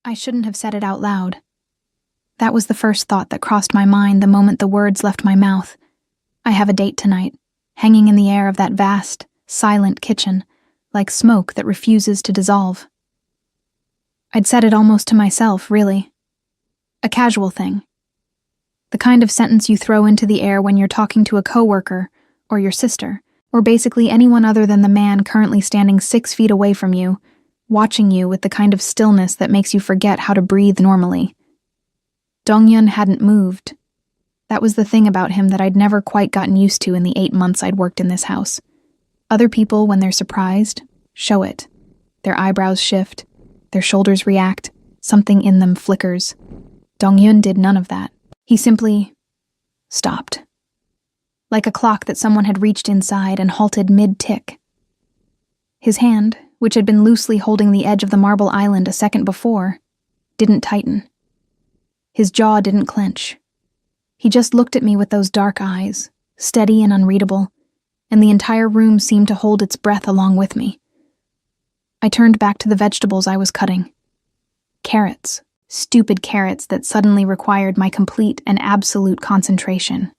I shouldn't have said it out loud. That was the first thought that crossed my mind the moment the words left my mouth. I have a date tonight, hanging in the air of that vast, silent kitchen, like smoke that refuses to dissolve. I'd said it almost to myself, really. A casual thing. The kind of sentence you throw into the air when you're talking to a coworker, or your sister, or basically anyone other than the man currently standing 6 feet away from you, watching you with the kind of stillness that makes you forget how to breathe normally. Dong-hyun hadn't moved. That was the thing about him that I'd never quite gotten used to in the 8 months I'd worked in this house. Other people, when they're surprised, show it. Their eyebrows shift, their shoulders react, something in them flickers. Dong-hyun did none of that. He simply stopped. Like a clock that someone had reached inside and halted mid-tick. His hand, which had been loosely holding the edge of the marble island a second before, didn't tighten. His jaw didn't clench. He just looked at me with those dark eyes, steady and unreadable, and the entire room seemed to hold its breath along with me. I turned back to the vegetables I was cutting. Carrots, stupid carrots that suddenly required my complete and absolute concentration.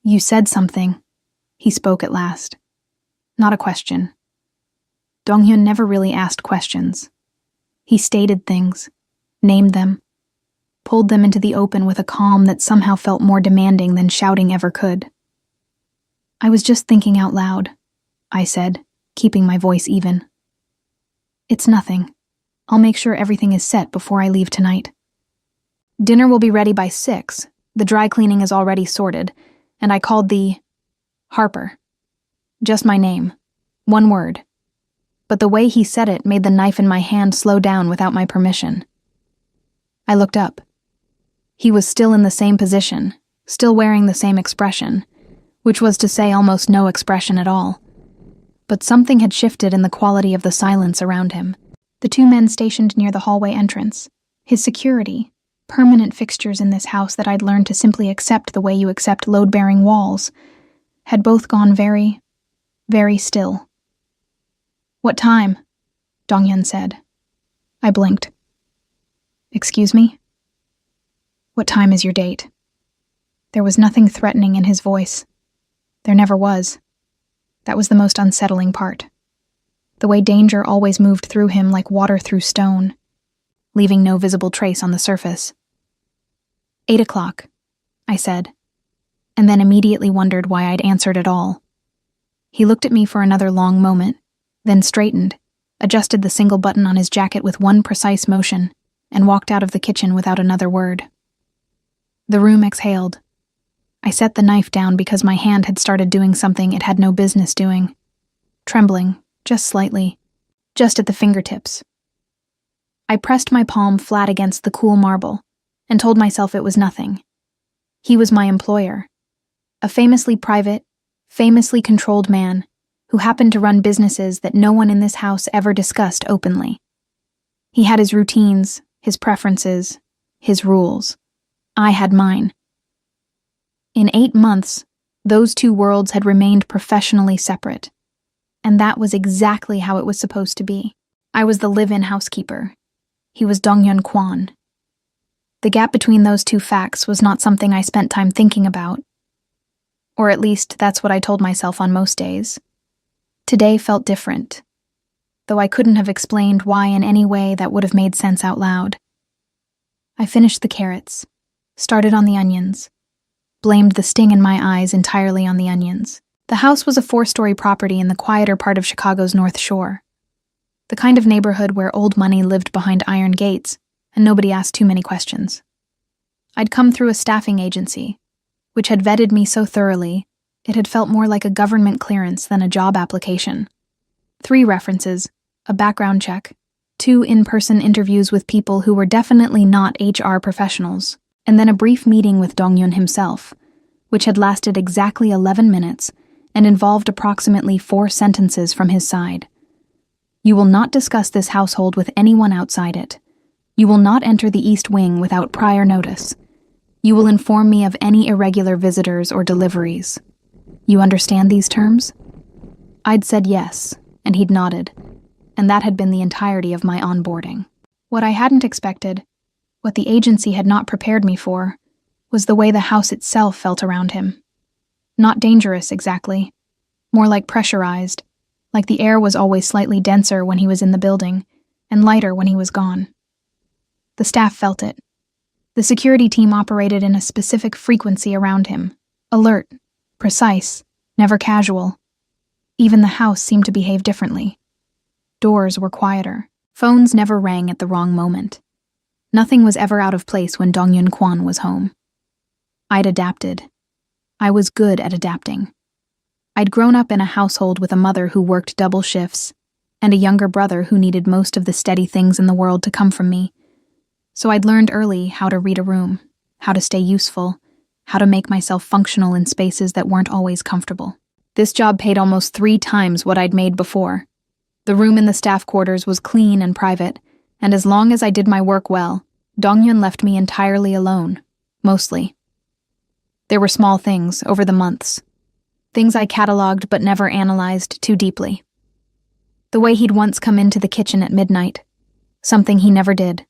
"You said something," he spoke at last. Not a question. Dong-hyun never really asked questions. He stated things, named them, pulled them into the open with a calm that somehow felt more demanding than shouting ever could. "I was just thinking out loud," I said, keeping my voice even. "It's nothing. I'll make sure everything is set before I leave tonight. Dinner will be ready by 6. The dry cleaning is already sorted, and I called the Harper. Just my name. One word. But the way he said it made the knife in my hand slow down without my permission. I looked up. He was still in the same position, still wearing the same expression, which was to say almost no expression at all. But something had shifted in the quality of the silence around him. The 2 men stationed near the hallway entrance, his security, permanent fixtures in this house that I'd learned to simply accept the way you accept load-bearing walls, had both gone very, very still. "What time?" Dong-hyun said. I blinked. "Excuse me?" "What time is your date?" There was nothing threatening in his voice. There never was. That was the most unsettling part. The way danger always moved through him like water through stone, leaving no visible trace on the surface. 8 o'clock, I said, and then immediately wondered why I'd answered at all. He looked at me for another long moment, then straightened, adjusted the single button on his jacket with one precise motion, and walked out of the kitchen without another word. The room exhaled. I set the knife down because my hand had started doing something it had no business doing, trembling, just slightly, just at the fingertips. I pressed my palm flat against the cool marble and told myself it was nothing. He was my employer, a famously private, famously controlled man who happened to run businesses that no one in this house ever discussed openly. He had his routines, his preferences, his rules. I had mine. In 8 months, those 2 worlds had remained professionally separate. And that was exactly how it was supposed to be. I was the live-in housekeeper. He was Dong-hyun Kwon. The gap between those 2 facts was not something I spent time thinking about. Or at least that's what I told myself on most days. Today felt different, though I couldn't have explained why in any way that would have made sense out loud. I finished the carrots, started on the onions, blamed the sting in my eyes entirely on the onions. The house was a 4-story property in the quieter part of Chicago's North Shore, the kind of neighborhood where old money lived behind iron gates and nobody asked too many questions. I'd come through a staffing agency, which had vetted me so thoroughly it had felt more like a government clearance than a job application. 3 references, a background check, 2 in-person interviews with people who were definitely not HR professionals, and then a brief meeting with Dong-hyun himself, which had lasted exactly 11 minutes and involved approximately 4 sentences from his side. "You will not discuss this household with anyone outside it. You will not enter the East Wing without prior notice. You will inform me of any irregular visitors or deliveries. You understand these terms?" I'd said yes, and he'd nodded, and that had been the entirety of my onboarding. What I hadn't expected, what the agency had not prepared me for, was the way the house itself felt around him. Not dangerous, exactly. More like pressurized, like the air was always slightly denser when he was in the building, and lighter when he was gone. The staff felt it. The security team operated in a specific frequency around him, alert, precise, never casual. Even the house seemed to behave differently. Doors were quieter. Phones never rang at the wrong moment. Nothing was ever out of place when Dongyun Kwan was home. I'd adapted. I was good at adapting. I'd grown up in a household with a mother who worked double shifts, and a younger brother who needed most of the steady things in the world to come from me. So I'd learned early how to read a room, how to stay useful, how to make myself functional in spaces that weren't always comfortable. This job paid almost 3 times what I'd made before. The room in the staff quarters was clean and private, and as long as I did my work well, Dongyun left me entirely alone, mostly. There were small things over the months. Things I cataloged but never analyzed too deeply. The way he'd once come into the kitchen at midnight, something he never did,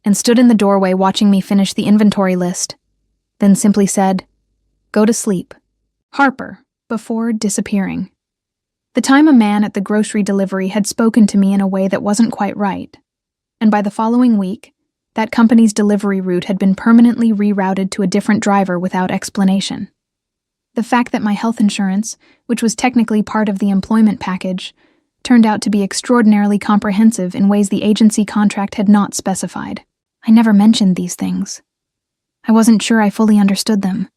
and stood in the doorway watching me finish the inventory list, then simply said, "Go to sleep, Harper," before disappearing. The time a man at the grocery delivery had spoken to me in a way that wasn't quite right, and by the following week, that company's delivery route had been permanently rerouted to a different driver without explanation. The fact that my health insurance, which was technically part of the employment package, turned out to be extraordinarily comprehensive in ways the agency contract had not specified. I never mentioned these things. I wasn't sure I fully understood them.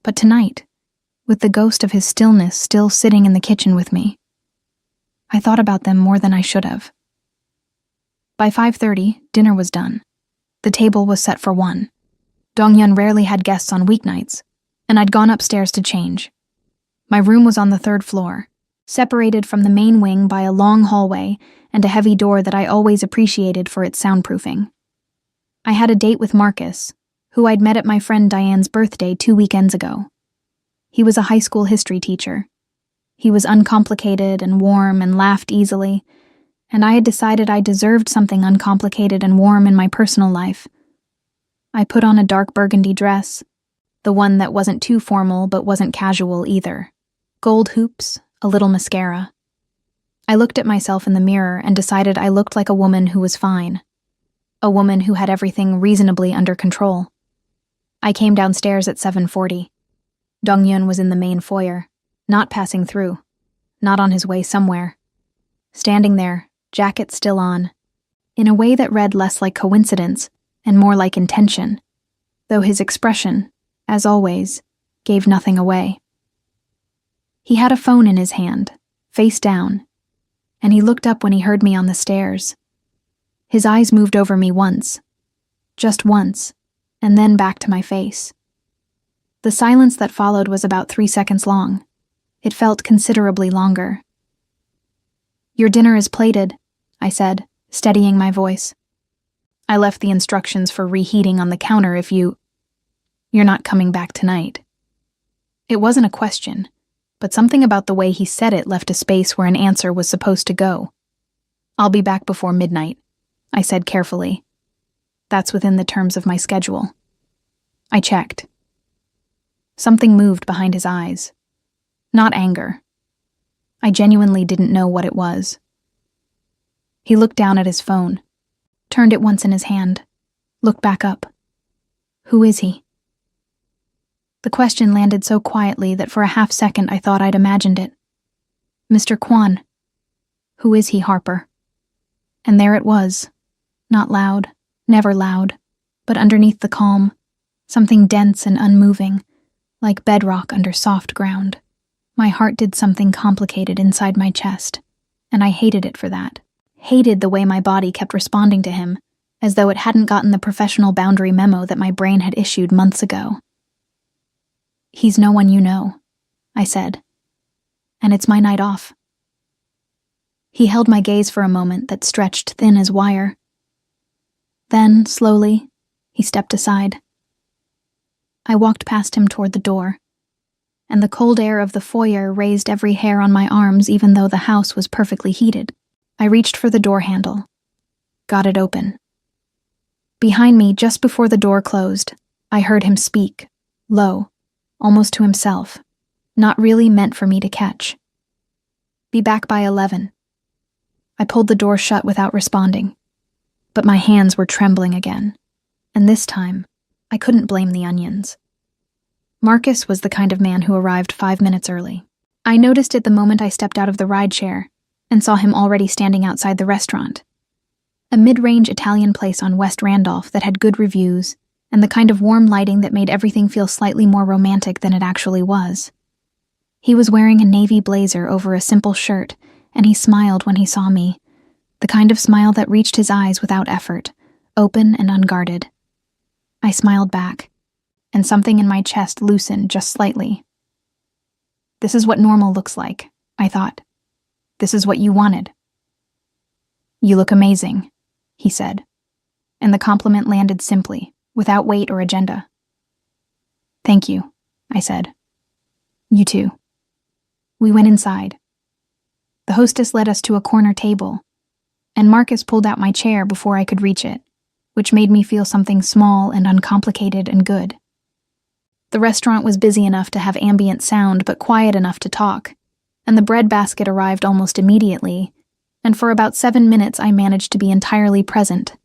But tonight, with the ghost of his stillness still sitting in the kitchen with me, I thought about them more than I should have. By 5:30, dinner was done. The table was set for 1. Dongyun rarely had guests on weeknights, and I'd gone upstairs to change. My room was on the 3rd floor, separated from the main wing by a long hallway and a heavy door that I always appreciated for its soundproofing. I had a date with Marcus, who I'd met at my friend Diane's birthday 2 weekends ago. He was a high school history teacher. He was uncomplicated and warm and laughed easily, and I had decided I deserved something uncomplicated and warm in my personal life. I put on a dark burgundy dress, the one that wasn't too formal but wasn't casual either. Gold hoops, a little mascara. I looked at myself in the mirror and decided I looked like a woman who was fine. A woman who had everything reasonably under control. I came downstairs at 7:40. Dongyun was in the main foyer, not passing through, not on his way somewhere. Standing there, jacket still on, in a way that read less like coincidence and more like intention, though his expression, as always, gave nothing away. He had a phone in his hand, face down, and he looked up when he heard me on the stairs. His eyes moved over me once, just once, and then back to my face. The silence that followed was about 3 seconds long. It felt considerably longer. "Your dinner is plated," I said, steadying my voice. "I left the instructions for reheating on the counter if you're not coming back tonight." It wasn't a question, but something about the way he said it left a space where an answer was supposed to go. "I'll be back before midnight," I said carefully. "That's within the terms of my schedule." I checked. Something moved behind his eyes. Not anger. I genuinely didn't know what it was. He looked down at his phone, turned it once in his hand, looked back up. "Who is he?" The question landed so quietly that for a half-second I thought I'd imagined it. "Mr. Kwan. Who is he, Harper?" And there it was. Not loud, never loud, but underneath the calm, something dense and unmoving, like bedrock under soft ground. My heart did something complicated inside my chest, and I hated it for that. Hated the way my body kept responding to him, as though it hadn't gotten the professional boundary memo that my brain had issued months ago. "He's no one you know," I said, "and it's my night off." He held my gaze for a moment that stretched thin as wire. Then, slowly, he stepped aside. I walked past him toward the door, and the cold air of the foyer raised every hair on my arms even though the house was perfectly heated. I reached for the door handle. got it open. Behind me, just before the door closed, I heard him speak, low, almost to himself, not really meant for me to catch. Be back by 11. I pulled the door shut without responding, but my hands were trembling again, and this time, I couldn't blame the onions. Marcus was the kind of man who arrived 5 minutes early. I noticed it the moment I stepped out of the rideshare and saw him already standing outside the restaurant. A mid-range Italian place on West Randolph that had good reviews and the kind of warm lighting that made everything feel slightly more romantic than it actually was. He was wearing a navy blazer over a simple shirt, and he smiled when he saw me, the kind of smile that reached his eyes without effort, open and unguarded. I smiled back, and something in my chest loosened just slightly. This is what normal looks like, I thought. This is what you wanted. You look amazing, he said, and the compliment landed simply, without weight or agenda. Thank you, I said. You too. We went inside. The hostess led us to a corner table, and Marcus pulled out my chair before I could reach it, which made me feel something small and uncomplicated and good. The restaurant was busy enough to have ambient sound but quiet enough to talk, and the bread basket arrived almost immediately, and for about 7 minutes I managed to be entirely present.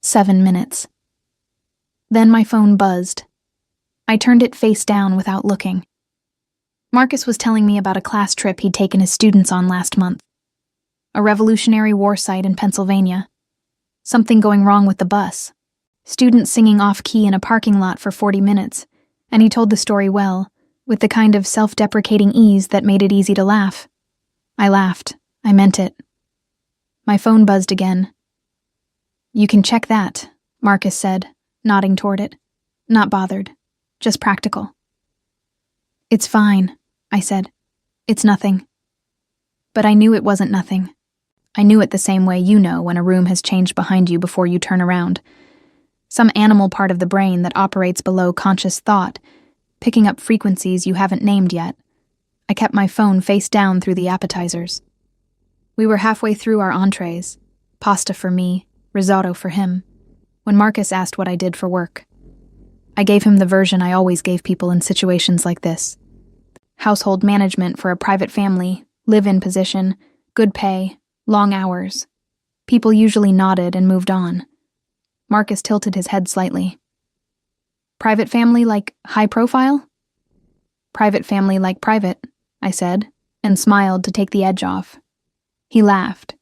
7 minutes. Then my phone buzzed. I turned it face down without looking. Marcus was telling me about a class trip he'd taken his students on last month. A Revolutionary War site in Pennsylvania. Something going wrong with the bus. Students singing off-key in a parking lot for 40 minutes, and he told the story well, with the kind of self-deprecating ease that made it easy to laugh. I laughed. I meant it. My phone buzzed again. You can check that, Marcus said, nodding toward it. Not bothered. Just practical. It's fine, I said. It's nothing. But I knew it wasn't nothing. I knew it the same way you know when a room has changed behind you before you turn around. Some animal part of the brain that operates below conscious thought, picking up frequencies you haven't named yet. I kept my phone face down through the appetizers. We were halfway through our entrees, pasta for me, risotto for him, when Marcus asked what I did for work. I gave him the version I always gave people in situations like this. Household management for a private family, live-in position, good pay, long hours. People usually nodded and moved on. Marcus tilted his head slightly. Private family like high profile? Private family like private, I said, and smiled to take the edge off. He laughed.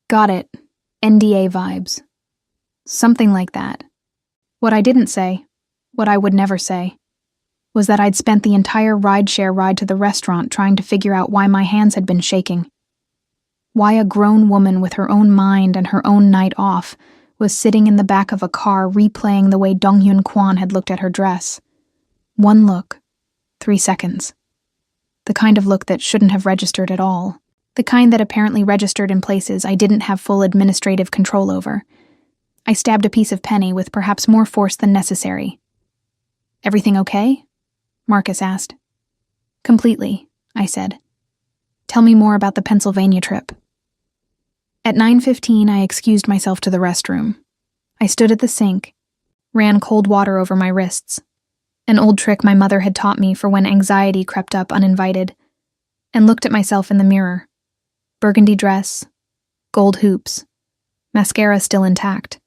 Got it. NDA vibes. Something like that. What I didn't say, what I would never say, was that I'd spent the entire rideshare ride to the restaurant trying to figure out why my hands had been shaking. Why a grown woman with her own mind and her own night off was sitting in the back of a car replaying the way Donghyun Kwon had looked at her dress. 1 look, 3 seconds. The kind of look that shouldn't have registered at all. The kind that apparently registered in places I didn't have full administrative control over. I stabbed a piece of penny with perhaps more force than necessary. Everything okay? Marcus asked. Completely, I said. Tell me more about the Pennsylvania trip. At 9:15, I excused myself to the restroom. I stood at the sink, ran cold water over my wrists, an old trick my mother had taught me for when anxiety crept up uninvited, and looked at myself in the mirror. Burgundy dress, gold hoops, mascara still intact.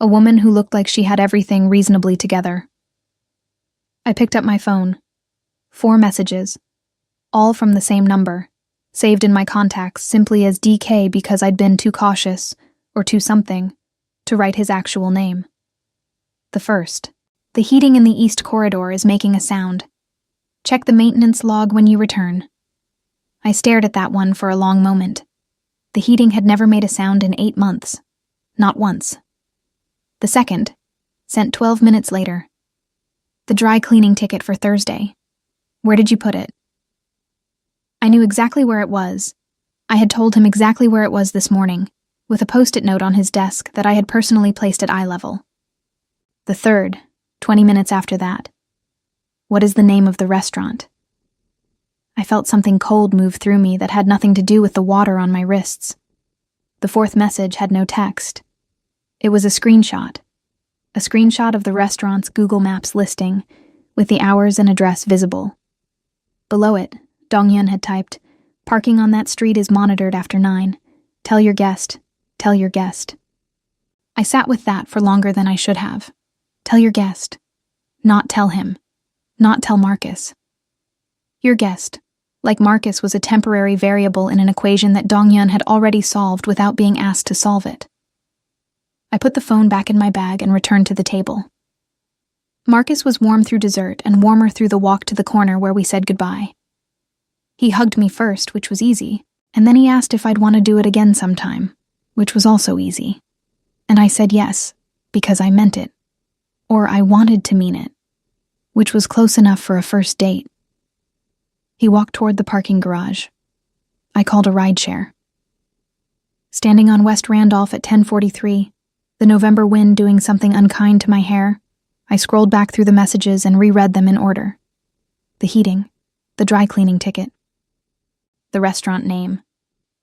A woman who looked like she had everything reasonably together. I picked up my phone. 4 messages, all from the same number, saved in my contacts simply as DK because I'd been too cautious, or too something, to write his actual name. The first. The heating in the east corridor is making a sound. Check the maintenance log when you return. I stared at that one for a long moment. The heating had never made a sound in 8 months. Not once. The second. Sent 12 minutes later. The dry cleaning ticket for Thursday. Where did you put it? I knew exactly where it was. I had told him exactly where it was this morning, with a post-it note on his desk that I had personally placed at eye level. The third, 20 minutes after that. What is the name of the restaurant? I felt something cold move through me that had nothing to do with the water on my wrists. The fourth message had no text. It was a screenshot of the restaurant's Google Maps listing, with the hours and address visible. Below it, Dong-yun had typed, "Parking on that street is monitored after 9. Tell your guest. Tell your guest." I sat with that for longer than I should have. Tell your guest. Not tell him. Not tell Marcus. Your guest, like Marcus, was a temporary variable in an equation that Dong-yun had already solved without being asked to solve it. I put the phone back in my bag and returned to the table. Marcus was warm through dessert and warmer through the walk to the corner where we said goodbye. He hugged me first, which was easy, and then he asked if I'd want to do it again sometime, which was also easy. And I said yes, because I meant it. Or I wanted to mean it, which was close enough for a first date. He walked toward the parking garage. I called a rideshare. Standing on West Randolph at 10:43, the November wind doing something unkind to my hair, I scrolled back through the messages and reread them in order. The heating, the dry cleaning ticket, the restaurant name,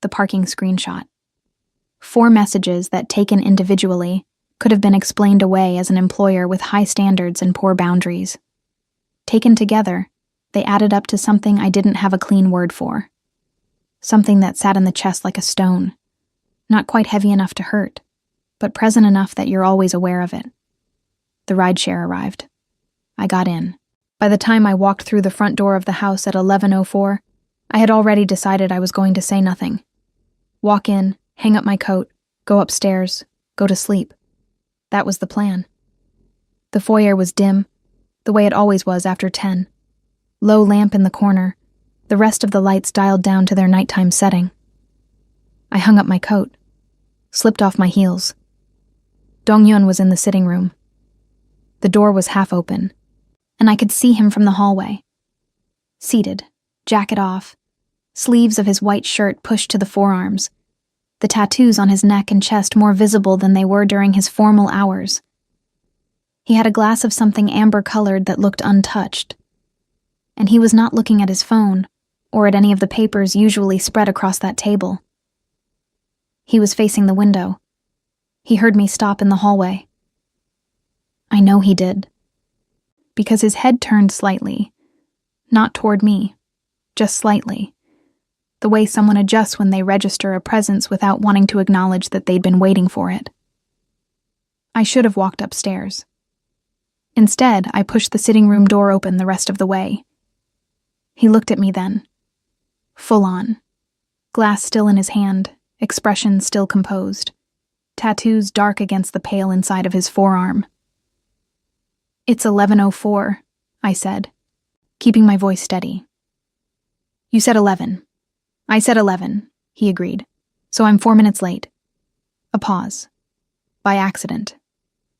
the parking screenshot. 4 messages that, taken individually, could have been explained away as an employer with high standards and poor boundaries. Taken together, they added up to something I didn't have a clean word for. Something that sat in the chest like a stone, not quite heavy enough to hurt, but present enough that you're always aware of it. The rideshare arrived. I got in. By the time I walked through the front door of the house at 11:04, I had already decided I was going to say nothing. Walk in, hang up my coat, go upstairs, go to sleep. That was the plan. The foyer was dim, the way it always was after 10. Low lamp in the corner, the rest of the lights dialed down to their nighttime setting. I hung up my coat, slipped off my heels. Dong-yun was in the sitting room. The door was half open, and I could see him from the hallway. Seated, jacket off, sleeves of his white shirt pushed to the forearms, the tattoos on his neck and chest more visible than they were during his formal hours. He had a glass of something amber-colored that looked untouched, and he was not looking at his phone or at any of the papers usually spread across that table. He was facing the window. He heard me stop in the hallway. I know he did, because his head turned slightly, not toward me, just slightly, the way someone adjusts when they register a presence without wanting to acknowledge that they'd been waiting for it. I should have walked upstairs. Instead, I pushed the sitting room door open the rest of the way. He looked at me then, full on, glass still in his hand, expression still composed, tattoos dark against the pale inside of his forearm. "It's 11:04, I said, keeping my voice steady. "You said 11. I said 11, he agreed. "So I'm 4 minutes late." A pause. By accident.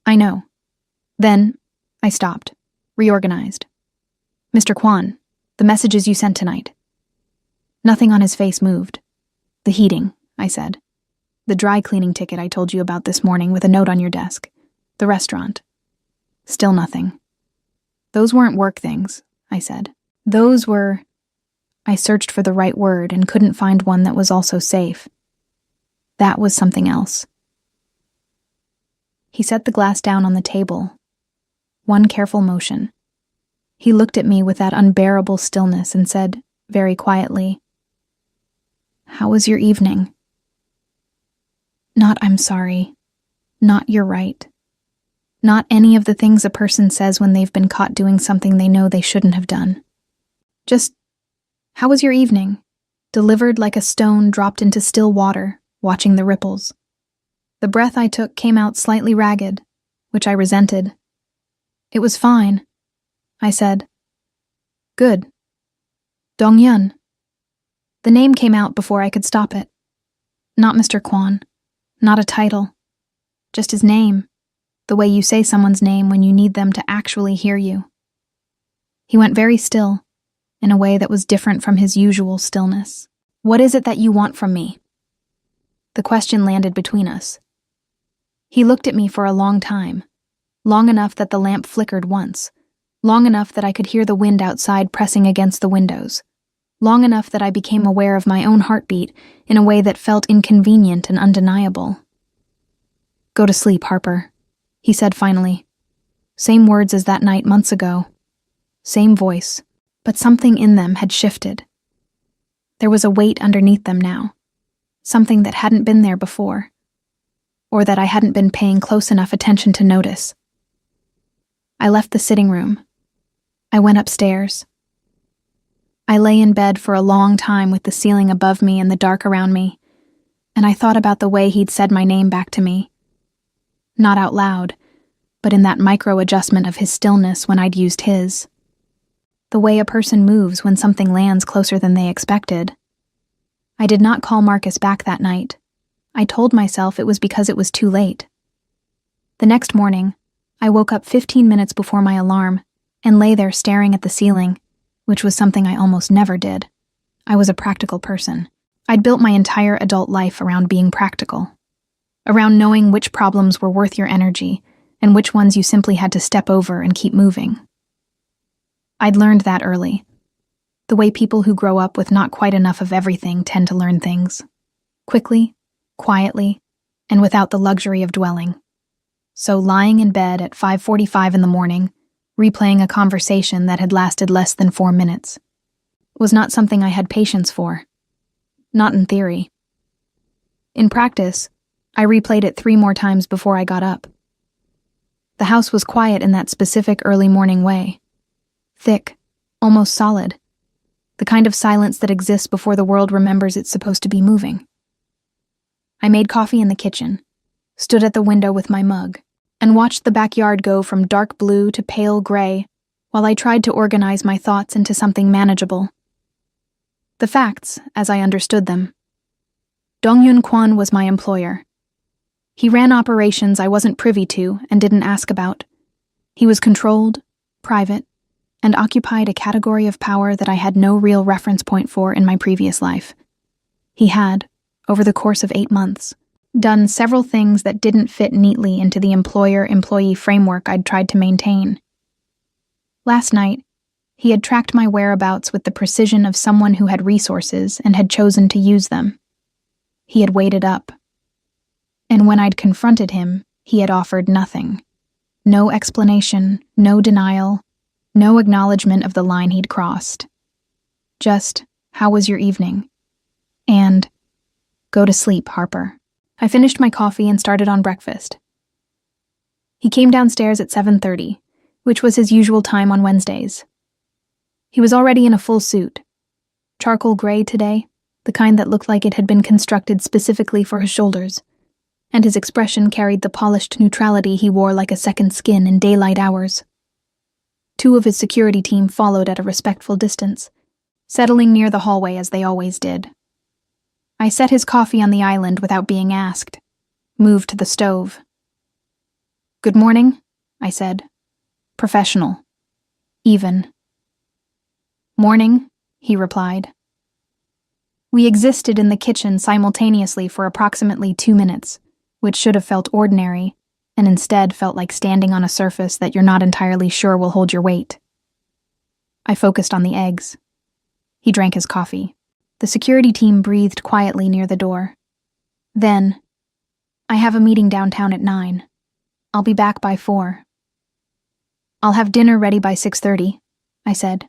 "I know." Then, I stopped, reorganized. "Mr. Kwan, the messages you sent tonight." Nothing on his face moved. "The heating," I said. "The dry cleaning ticket I told you about this morning with a note on your desk. The restaurant." Still nothing. "Those weren't work things," I said. "Those were..." I searched for the right word and couldn't find one that was also safe. That was something else. He set the glass down on the table. One careful motion. He looked at me with that unbearable stillness and said, very quietly, "How was your evening?" Not "I'm sorry," not "you're right," not any of the things a person says when they've been caught doing something they know they shouldn't have done. Just, "How was your evening?" delivered like a stone dropped into still water, watching the ripples. The breath I took came out slightly ragged, which I resented. "It was fine," I said. "Good. Dong-yun." The name came out before I could stop it. Not Mr. Kwan, not a title, just his name, the way you say someone's name when you need them to actually hear you. He went very still, in a way that was different from his usual stillness. "What is it that you want from me?" The question landed between us. He looked at me for a long time, long enough that the lamp flickered once, long enough that I could hear the wind outside pressing against the windows, long enough that I became aware of my own heartbeat in a way that felt inconvenient and undeniable. "Go to sleep, Harper," he said finally. Same words as that night months ago. Same voice, but something in them had shifted. There was a weight underneath them now, something that hadn't been there before, or that I hadn't been paying close enough attention to notice. I left the sitting room. I went upstairs. I lay in bed for a long time with the ceiling above me and the dark around me, and I thought about the way he'd said my name back to me. Not out loud, but in that micro-adjustment of his stillness when I'd used his. The way a person moves when something lands closer than they expected. I did not call Marcus back that night. I told myself it was because it was too late. The next morning, I woke up 15 minutes before my alarm and lay there staring at the ceiling, which was something I almost never did. I was a practical person. I'd built my entire adult life around being practical, around knowing which problems were worth your energy and which ones you simply had to step over and keep moving. I'd learned that early, the way people who grow up with not quite enough of everything tend to learn things, quickly, quietly, and without the luxury of dwelling. So lying in bed at 5:45 in the morning, replaying a conversation that had lasted less than 4 minutes, was not something I had patience for. Not in theory. In practice, I replayed it 3 more times before I got up. The house was quiet in that specific early morning way. Thick, almost solid. The kind of silence that exists before the world remembers it's supposed to be moving. I made coffee in the kitchen, stood at the window with my mug, and watched the backyard go from dark blue to pale gray while I tried to organize my thoughts into something manageable. The facts, as I understood them. Dong-Yun Kwon was my employer. He ran operations I wasn't privy to and didn't ask about. He was controlled, private, and occupied a category of power that I had no real reference point for in my previous life. He had, over the course of 8 months, done several things that didn't fit neatly into the employer-employee framework I'd tried to maintain. Last night, he had tracked my whereabouts with the precision of someone who had resources and had chosen to use them. He had waited up. And when I'd confronted him, he had offered nothing. No explanation, no denial, no acknowledgement of the line he'd crossed. Just, "How was your evening?" And, "Go to sleep, Harper." I finished my coffee and started on breakfast. He came downstairs at 7:30, which was his usual time on Wednesdays. He was already in a full suit. Charcoal gray today, the kind that looked like it had been constructed specifically for his shoulders, and his expression carried the polished neutrality he wore like a second skin in daylight hours. 2 of his security team followed at a respectful distance, settling near the hallway as they always did. I set his coffee on the island without being asked, moved to the stove. "Good morning," I said. Professional. Even. "Morning," he replied. We existed in the kitchen simultaneously for approximately 2 minutes, which should have felt ordinary, and instead felt like standing on a surface that you're not entirely sure will hold your weight. I focused on the eggs. He drank his coffee. The security team breathed quietly near the door. Then, "I have a meeting downtown at 9. I'll be back by 4. "I'll have dinner ready by 6:30, I said.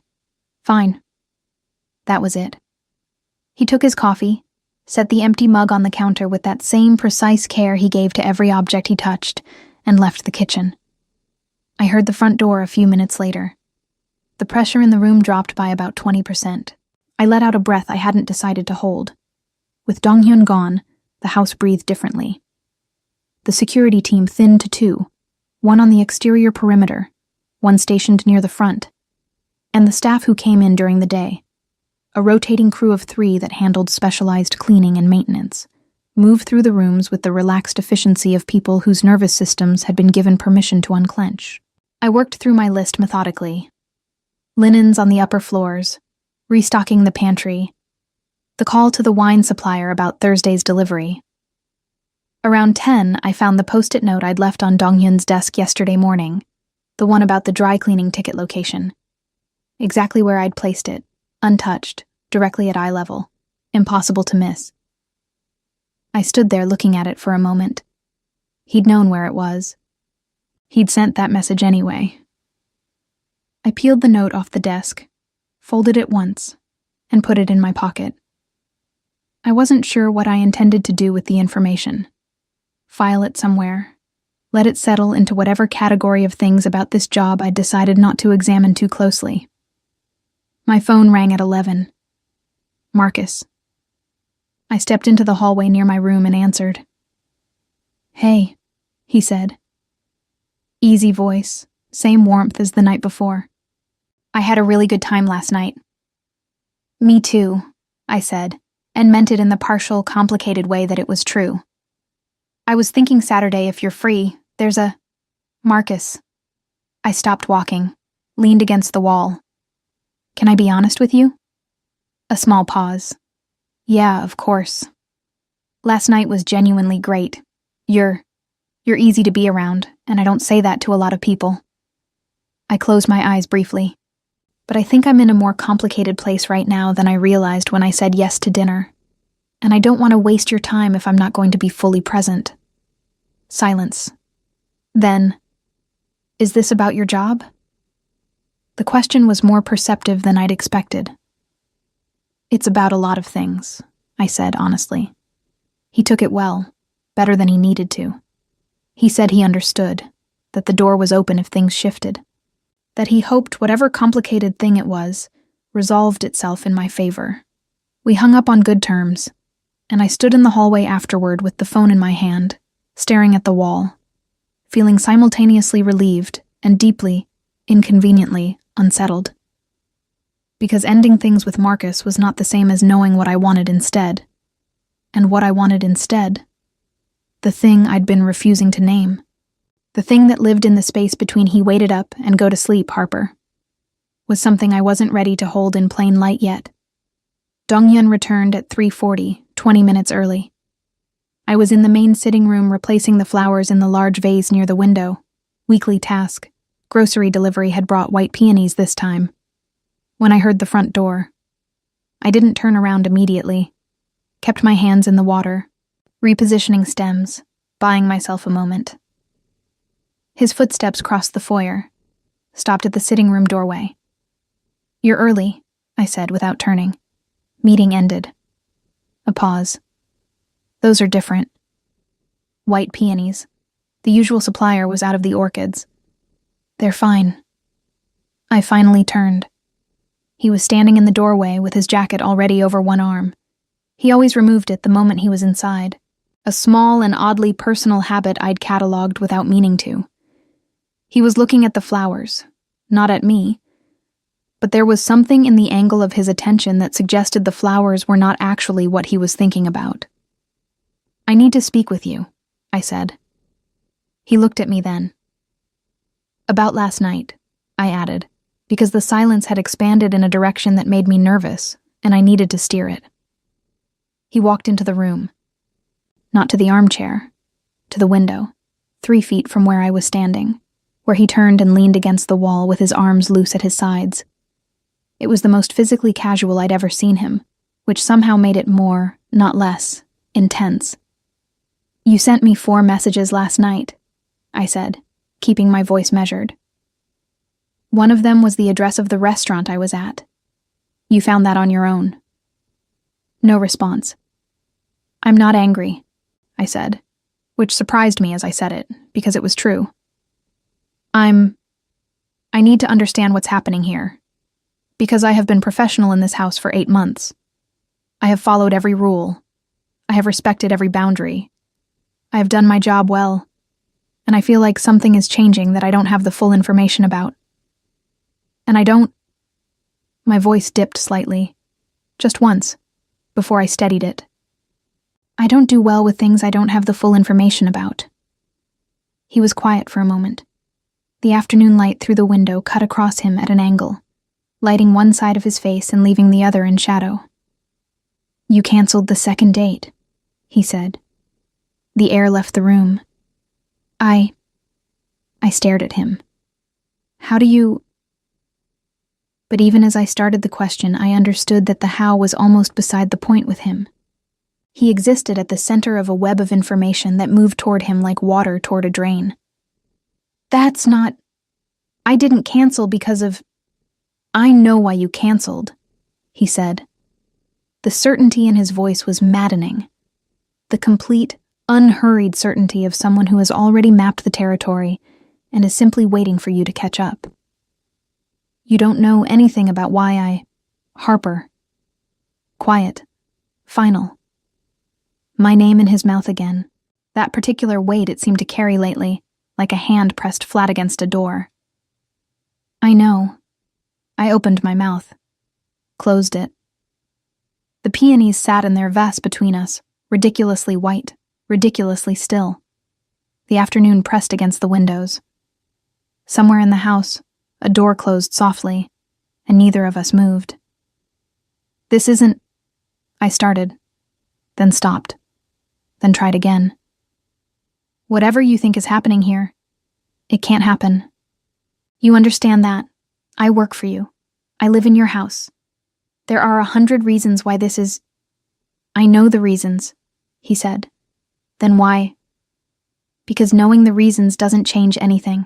"Fine." That was it. He took his coffee, set the empty mug on the counter with that same precise care he gave to every object he touched, and left the kitchen. I heard the front door a few minutes later. The pressure in the room dropped by about 20%. I let out a breath I hadn't decided to hold. With Dong-Hyun gone, the house breathed differently. The security team thinned to 2, one on the exterior perimeter, one stationed near the front, and the staff who came in during the day, a rotating crew of 3 that handled specialized cleaning and maintenance, moved through the rooms with the relaxed efficiency of people whose nervous systems had been given permission to unclench. I worked through my list methodically. Linens on the upper floors, restocking the pantry, the call to the wine supplier about Thursday's delivery. Around 10, I found the post-it note I'd left on Dong-Hyun's desk yesterday morning, the one about the dry cleaning ticket location. Exactly where I'd placed it, untouched, directly at eye level, impossible to miss. I stood there looking at it for a moment. He'd known where it was. He'd sent that message anyway. I peeled the note off the desk, folded it once, and put it in my pocket. I wasn't sure what I intended to do with the information. File it somewhere, let it settle into whatever category of things about this job I'd decided not to examine too closely. My phone rang at 11. Marcus. I stepped into the hallway near my room and answered. "Hey," he said. Easy voice, same warmth as the night before. "I had a really good time last night." "Me too," I said, and meant it in the partial, complicated way that it was true. "I was thinking Saturday if you're free, there's a..." "Marcus." I stopped walking, leaned against the wall. "Can I be honest with you?" A small pause. "Yeah, of course. Last night was genuinely great. You're easy to be around, and I don't say that to a lot of people." I closed my eyes briefly. But I think I'm in a more complicated place right now than I realized when I said yes to dinner. And I don't want to waste your time if I'm not going to be fully present. Silence. Then, "Is this about your job?" The question was more perceptive than I'd expected. "It's about a lot of things," I said honestly. He took it well, better than he needed to. He said he understood, that the door was open if things shifted, that he hoped whatever complicated thing it was resolved itself in my favor. We hung up on good terms, and I stood in the hallway afterward with the phone in my hand, staring at the wall, feeling simultaneously relieved and deeply, inconveniently, unsettled. Because ending things with Marcus was not the same as knowing what I wanted instead. And what I wanted instead, the thing I'd been refusing to name, the thing that lived in the space between he waited up and go to sleep, Harper, was something I wasn't ready to hold in plain light yet. Donghyun returned at 3:40, 20 minutes early. I was in the main sitting room replacing the flowers in the large vase near the window. Weekly task. Grocery delivery had brought white peonies this time. When I heard the front door, I didn't turn around immediately. Kept my hands in the water, repositioning stems, buying myself a moment. His footsteps crossed the foyer, stopped at the sitting room doorway. "You're early," I said without turning. Meeting ended. A pause. "Those are different." White peonies. The usual supplier was out of the orchids. "They're fine." I finally turned. He was standing in the doorway with his jacket already over one arm. He always removed it the moment he was inside, a small and oddly personal habit I'd catalogued without meaning to. He was looking at the flowers, not at me, but there was something in the angle of his attention that suggested the flowers were not actually what he was thinking about. "I need to speak with you," I said. He looked at me then. "About last night," I added, because the silence had expanded in a direction that made me nervous, and I needed to steer it. He walked into the room. Not to the armchair, to the window, 3 feet from where I was standing, where he turned and leaned against the wall with his arms loose at his sides. It was the most physically casual I'd ever seen him, which somehow made it more, not less, intense. "You sent me 4 messages last night," I said, keeping my voice measured. "One of them was the address of the restaurant I was at. You found that on your own." No response. "I'm not angry," I said, which surprised me as I said it, because it was true. I need to understand what's happening here, because I have been professional in this house for 8 months. I have followed every rule. I have respected every boundary. I have done my job well, and I feel like something is changing that I don't have the full information about. And I don't..." My voice dipped slightly, just once, before I steadied it. "I don't do well with things I don't have the full information about." He was quiet for a moment. The afternoon light through the window cut across him at an angle, lighting one side of his face and leaving the other in shadow. "You canceled the second date," he said. The air left the room. I stared at him. "How do you..." But even as I started the question, I understood that the how was almost beside the point with him. He existed at the center of a web of information that moved toward him like water toward a drain. That's not... I didn't cancel because of... I know why you canceled, he said. The certainty in his voice was maddening. The complete, unhurried certainty of someone who has already mapped the territory and is simply waiting for you to catch up. You don't know anything about why I... Harper. Quiet. Final. My name in his mouth again. That particular weight it seemed to carry lately, like a hand pressed flat against a door. I know. I opened my mouth. Closed it. The peonies sat in their vase between us, ridiculously white, ridiculously still. The afternoon pressed against the windows. Somewhere in the house, a door closed softly, and neither of us moved. This isn't... I started, then stopped, then tried again. Whatever you think is happening here, it can't happen. You understand that. I work for you. I live in your house. There are 100 reasons why this is... I know the reasons, he said. Then why? Because knowing the reasons doesn't change anything.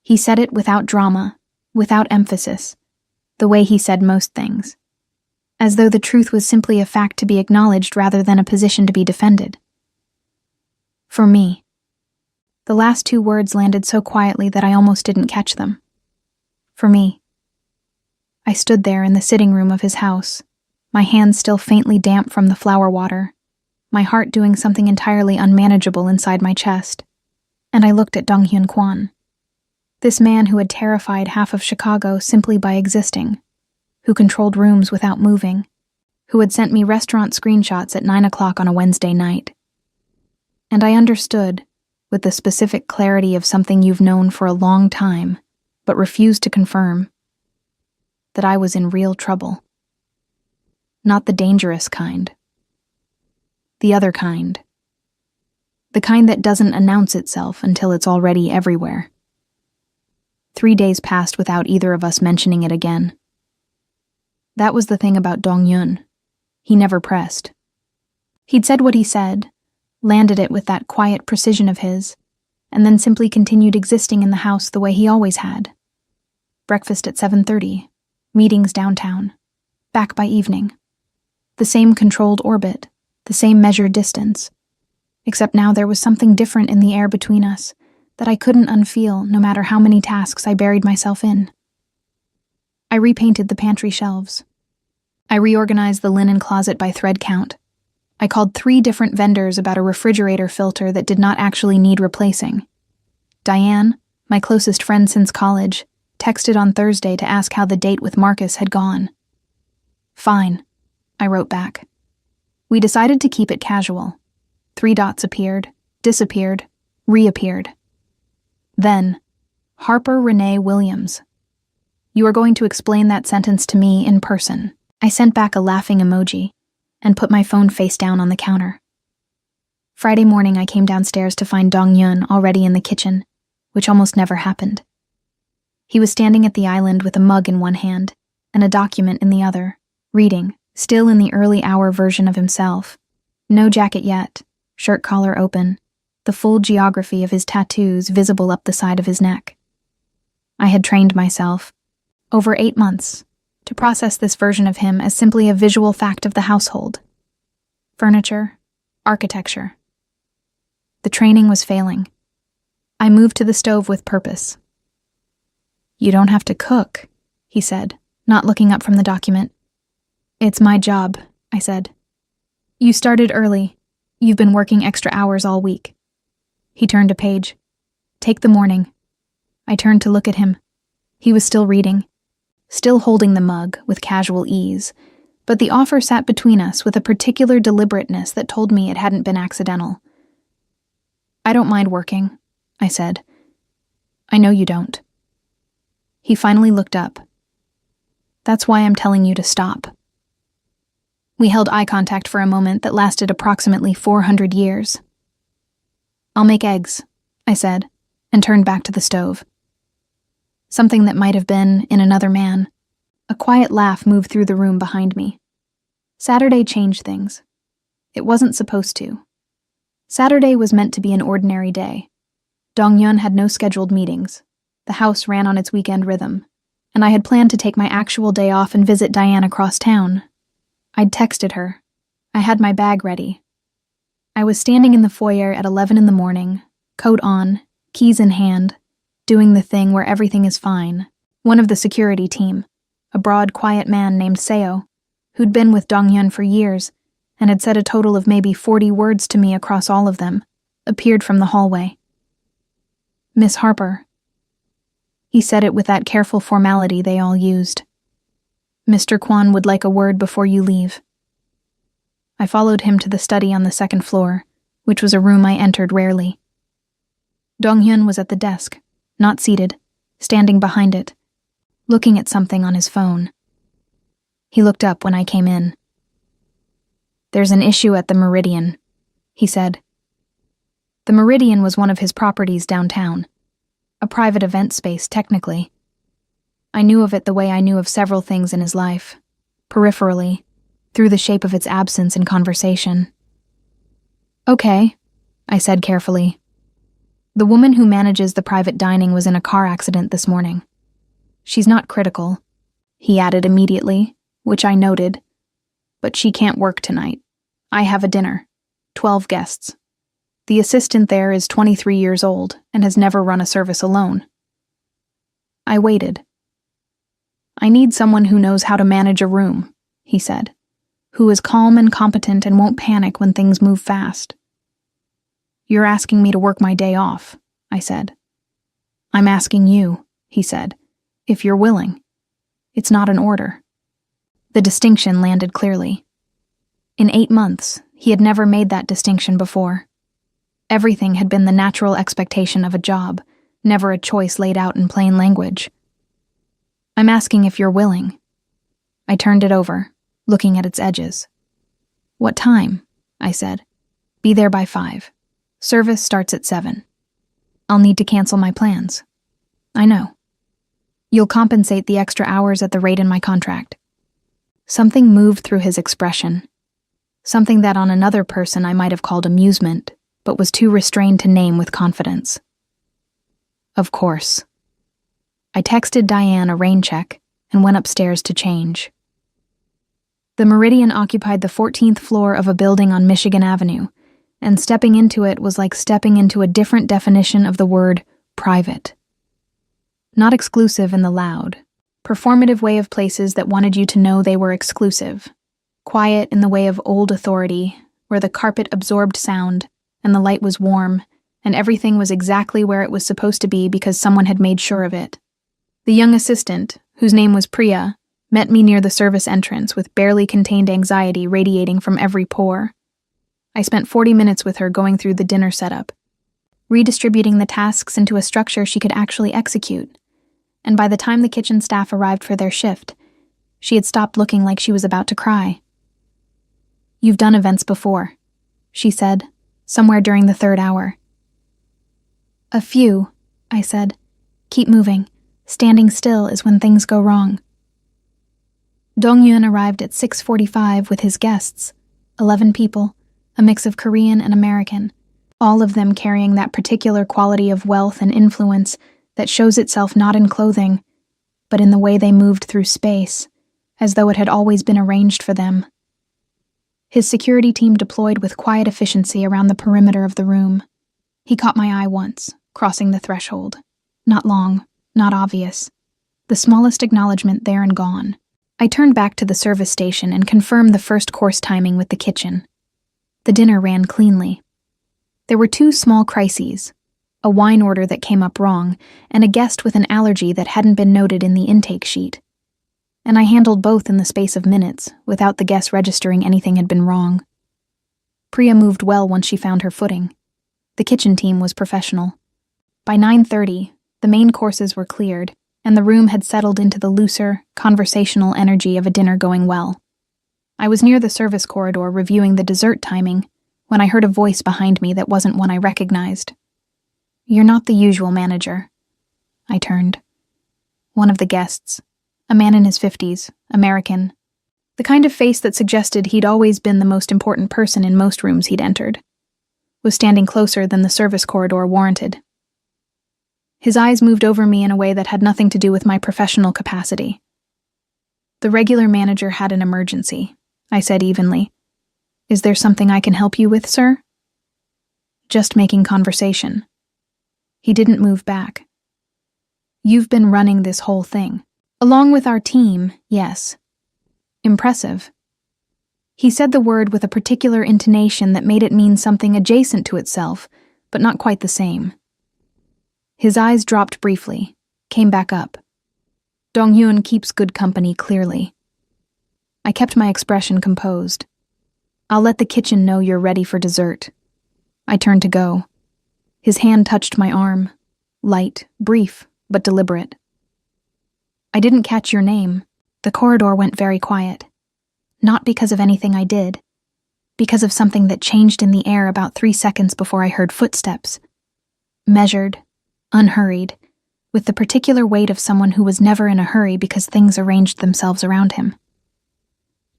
He said it without drama, without emphasis, the way he said most things. As though the truth was simply a fact to be acknowledged rather than a position to be defended. For me. The last two words landed so quietly that I almost didn't catch them. For me. I stood there in the sitting room of his house, my hands still faintly damp from the flower water, my heart doing something entirely unmanageable inside my chest, and I looked at Dong-Hyun Kwon. This man who had terrified half of Chicago simply by existing, who controlled rooms without moving, who had sent me restaurant screenshots at 9 o'clock on a Wednesday night. And I understood, with the specific clarity of something you've known for a long time, but refused to confirm, that I was in real trouble. Not the dangerous kind. The other kind. The kind that doesn't announce itself until it's already everywhere. 3 days passed without either of us mentioning it again. That was the thing about Dong-Hyun. He never pressed. He'd said what he said, landed it with that quiet precision of his, and then simply continued existing in the house the way he always had. Breakfast at 7:30, meetings downtown, back by evening. The same controlled orbit, the same measured distance. Except now there was something different in the air between us that I couldn't unfeel no matter how many tasks I buried myself in. I repainted the pantry shelves. I reorganized the linen closet by thread count. I called 3 different vendors about a refrigerator filter that did not actually need replacing. Diane, my closest friend since college, texted on Thursday to ask how the date with Marcus had gone. Fine, I wrote back. We decided to keep it casual. 3 dots appeared, disappeared, reappeared. Then, Harper Renee Williams. You are going to explain that sentence to me in person. I sent back a laughing emoji and put my phone face down on the counter. Friday morning I came downstairs to find Dong-Hyun already in the kitchen, which almost never happened. He was standing at the island with a mug in one hand and a document in the other, reading, still in the early hour version of himself. No jacket yet, shirt collar open, the full geography of his tattoos visible up the side of his neck. I had trained myself, over 8 months, to process this version of him as simply a visual fact of the household. Furniture, architecture. The training was failing. I moved to the stove with purpose. You don't have to cook, he said, not looking up from the document. It's my job, I said. You started early. You've been working extra hours all week. He turned a page. Take the morning. I turned to look at him. He was still reading, still holding the mug with casual ease, but the offer sat between us with a particular deliberateness that told me it hadn't been accidental. I don't mind working, I said. I know you don't. He finally looked up. That's why I'm telling you to stop. We held eye contact for a moment that lasted approximately 400 years. I'll make eggs, I said, and turned back to the stove. Something that might have been, in another man, A quiet laugh moved through the room behind me. Saturday changed things. It wasn't supposed to. Saturday was meant to be an ordinary day. Dong-hyun had no scheduled meetings. The house ran on its weekend rhythm, and I had planned to take my actual day off and visit Diane across town. I'd texted her. I had my bag ready. I was standing in the foyer at 11 in the morning, coat on, keys in hand, doing the thing where everything is fine. One of the security team, a broad, quiet man named Seo, who'd been with Dong-hyun for years and had said a total of maybe 40 words to me across all of them, appeared from the hallway. "Miss Harper." He said it with that careful formality they all used. "Mr. Kwan would like a word before you leave." I followed him to the study on the second floor, which was a room I entered rarely. Dong-hyun was at the desk, not seated, standing behind it, looking at something on his phone. He looked up when I came in. "There's an issue at the Meridian," he said. The Meridian was one of his properties downtown, a private event space, technically. I knew of it the way I knew of several things in his life, peripherally, through the shape of its absence in conversation. "Okay," I said carefully. "The woman who manages the private dining was in a car accident this morning. She's not critical," he added immediately, which I noted. "But she can't work tonight. I have a dinner. 12 guests. The assistant there is 23 years old and has never run a service alone." I waited. "I need someone who knows how to manage a room," he said, "who is calm and competent and won't panic when things move fast." "You're asking me to work my day off," I said. "I'm asking you," he said, "if you're willing. It's not an order." The distinction landed clearly. In 8 months, he had never made that distinction before. Everything had been the natural expectation of a job, never a choice laid out in plain language. "I'm asking if you're willing." I turned it over, looking at its edges. "What time?" I said. "Be there by 5. Service starts at 7. I'll need to cancel my plans." "I know." "You'll compensate the extra hours at the rate in my contract." Something moved through his expression. Something that on another person I might have called amusement, but was too restrained to name with confidence. "Of course." I texted Diane a rain check and went upstairs to change. The Meridian occupied the 14th floor of a building on Michigan Avenue, and stepping into it was like stepping into a different definition of the word private. Not exclusive in the loud, performative way of places that wanted you to know they were exclusive. Quiet in the way of old authority, where the carpet absorbed sound, and the light was warm, and everything was exactly where it was supposed to be because someone had made sure of it. The young assistant, whose name was Priya, met me near the service entrance with barely contained anxiety radiating from every pore. I spent 40 minutes with her going through the dinner setup, redistributing the tasks into a structure she could actually execute. And by the time the kitchen staff arrived for their shift, she had stopped looking like she was about to cry. "You've done events before," she said, somewhere during the 3rd hour. "A few," I said. "Keep moving. Standing still is when things go wrong." Dong-hyun arrived at 6:45 with his guests, 11 people, a mix of Korean and American, all of them carrying that particular quality of wealth and influence that shows itself not in clothing, but in the way they moved through space, as though it had always been arranged for them. His security team deployed with quiet efficiency around the perimeter of the room. He caught my eye once, crossing the threshold. Not long, not obvious. The smallest acknowledgement there and gone. I turned back to the service station and confirmed the first course timing with the kitchen. The dinner ran cleanly. There were 2 small crises, a wine order that came up wrong, and a guest with an allergy that hadn't been noted in the intake sheet. And I handled both in the space of minutes, without the guest registering anything had been wrong. Priya moved well once she found her footing. The kitchen team was professional. By 9:30, the main courses were cleared, and the room had settled into the looser, conversational energy of a dinner going well. I was near the service corridor reviewing the dessert timing when I heard a voice behind me that wasn't one I recognized. "You're not the usual manager." I turned. "One of the guests." A man in his 50s, American. The kind of face that suggested he'd always been the most important person in most rooms he'd entered. Was standing closer than the service corridor warranted. His eyes moved over me in a way that had nothing to do with my professional capacity. The regular manager had an emergency, I said evenly. Is there something I can help you with, sir? Just making conversation. He didn't move back. You've been running this whole thing. Along with our team, yes. Impressive. He said the word with a particular intonation that made it mean something adjacent to itself, but not quite the same. His eyes dropped briefly, came back up. Dong-hyun keeps good company, clearly. I kept my expression composed. I'll let the kitchen know you're ready for dessert. I turned to go. His hand touched my arm. Light, brief, but deliberate. I didn't catch your name. The corridor went very quiet. Not because of anything I did. Because of something that changed in the air about 3 seconds before I heard footsteps. Measured, unhurried, with the particular weight of someone who was never in a hurry because things arranged themselves around him.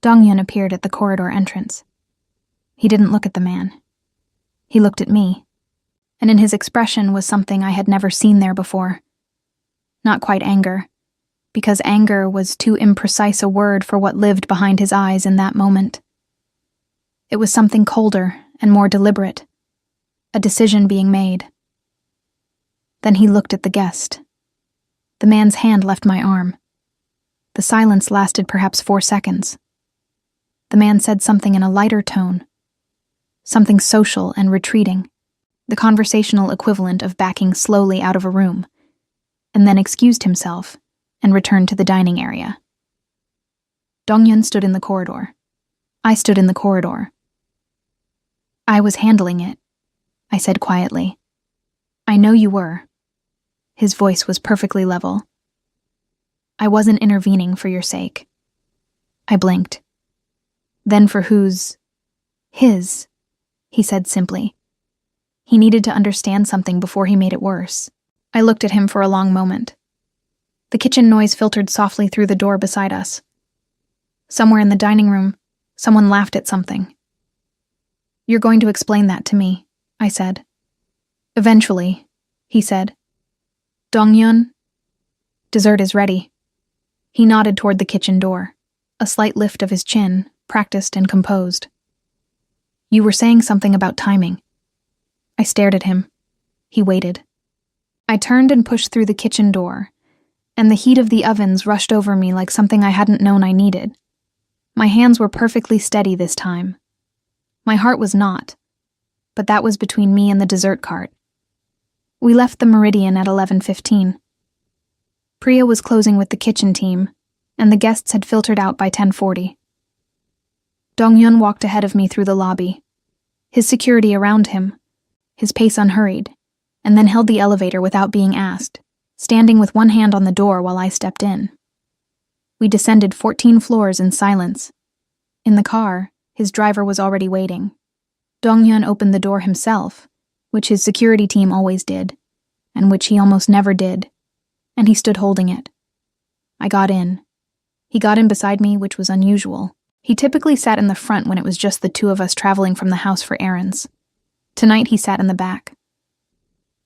Dong-hyun appeared at the corridor entrance. He didn't look at the man. He looked at me, and in his expression was something I had never seen there before. Not quite anger, because anger was too imprecise a word for what lived behind his eyes in that moment. It was something colder and more deliberate, a decision being made. Then he looked at the guest. The man's hand left my arm. The silence lasted perhaps 4 seconds. The man said something in a lighter tone, something social and retreating, the conversational equivalent of backing slowly out of a room, and then excused himself and returned to the dining area. Dong-hyun stood in the corridor. I stood in the corridor. I was handling it, I said quietly. I know you were. His voice was perfectly level. I wasn't intervening for your sake. I blinked. Then for whose? His, he said simply. He needed to understand something before he made it worse. I looked at him for a long moment. The kitchen noise filtered softly through the door beside us. Somewhere in the dining room, someone laughed at something. You're going to explain that to me, I said. Eventually, he said. Dong-hyun? Dessert is ready. He nodded toward the kitchen door, a slight lift of his chin, practiced and composed. You were saying something about timing. I stared at him. He waited. I turned and pushed through the kitchen door, and the heat of the ovens rushed over me like something I hadn't known I needed. My hands were perfectly steady this time. My heart was not, but that was between me and the dessert cart. We left the Meridian at 11:15. Priya was closing with the kitchen team, and the guests had filtered out by 10:40. Dong-hyun walked ahead of me through the lobby, his security around him, his pace unhurried, and then held the elevator without being asked, standing with one hand on the door while I stepped in. We descended 14 floors in silence. In the car, his driver was already waiting. Dong-hyun opened the door himself, which his security team always did, and which he almost never did, and he stood holding it. I got in. He got in beside me, which was unusual. He typically sat in the front when it was just the two of us traveling from the house for errands. Tonight he sat in the back.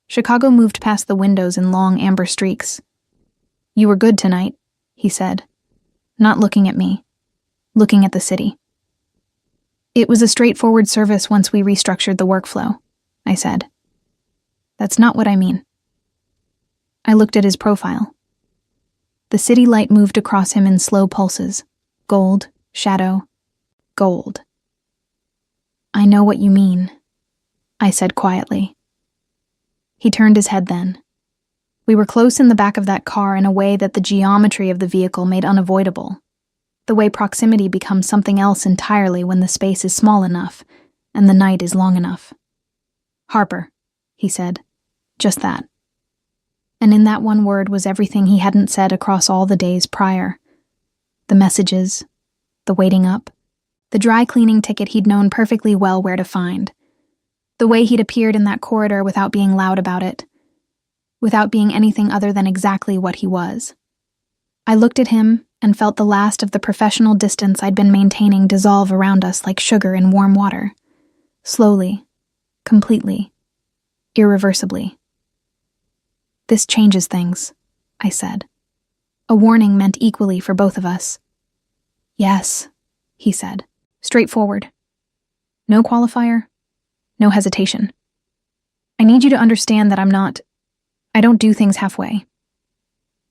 Chicago moved past the windows in long amber streaks. You were good tonight, he said, not looking at me, looking at the city. It was a straightforward service once we restructured the workflow, I said. That's not what I mean. I looked at his profile. The city light moved across him in slow pulses. Gold, shadow, gold. I know what you mean, I said quietly. He turned his head then. We were close in the back of that car in a way that the geometry of the vehicle made unavoidable. The way proximity becomes something else entirely when the space is small enough and the night is long enough. Harper, he said. Just that. And in that one word was everything he hadn't said across all the days prior. The messages, the waiting up, the dry cleaning ticket he'd known perfectly well where to find, the way he'd appeared in that corridor without being loud about it, without being anything other than exactly what he was. I looked at him and felt the last of the professional distance I'd been maintaining dissolve around us like sugar in warm water. Slowly, completely, irreversibly. "This changes things," I said. A warning meant equally for both of us. "Yes," he said, straightforward. No qualifier, no hesitation. "I need you to understand that I don't do things halfway.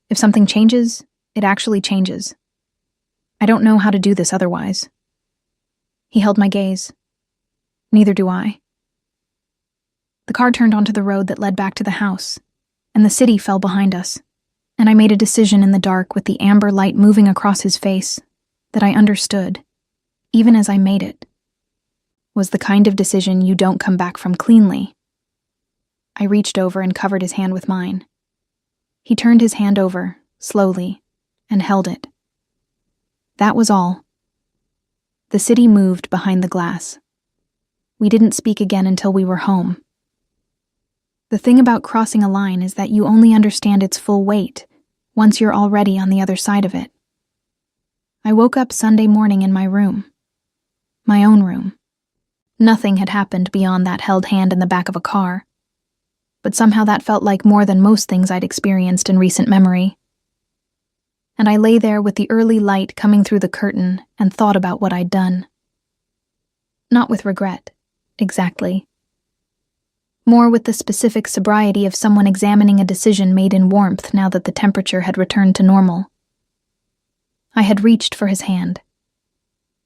If something changes, it actually changes. I don't know how to do this otherwise." He held my gaze. "Neither do I." The car turned onto the road that led back to the house, and the city fell behind us, and I made a decision in the dark with the amber light moving across his face that I understood, even as I made it, was the kind of decision you don't come back from cleanly. I reached over and covered his hand with mine. He turned his hand over, slowly, and held it. That was all. The city moved behind the glass. We didn't speak again until we were home. The thing about crossing a line is that you only understand its full weight once you're already on the other side of it. I woke up Sunday morning in my room. My own room. Nothing had happened beyond that held hand in the back of a car. But somehow that felt like more than most things I'd experienced in recent memory. And I lay there with the early light coming through the curtain and thought about what I'd done. Not with regret, exactly. More with the specific sobriety of someone examining a decision made in warmth now that the temperature had returned to normal. I had reached for his hand.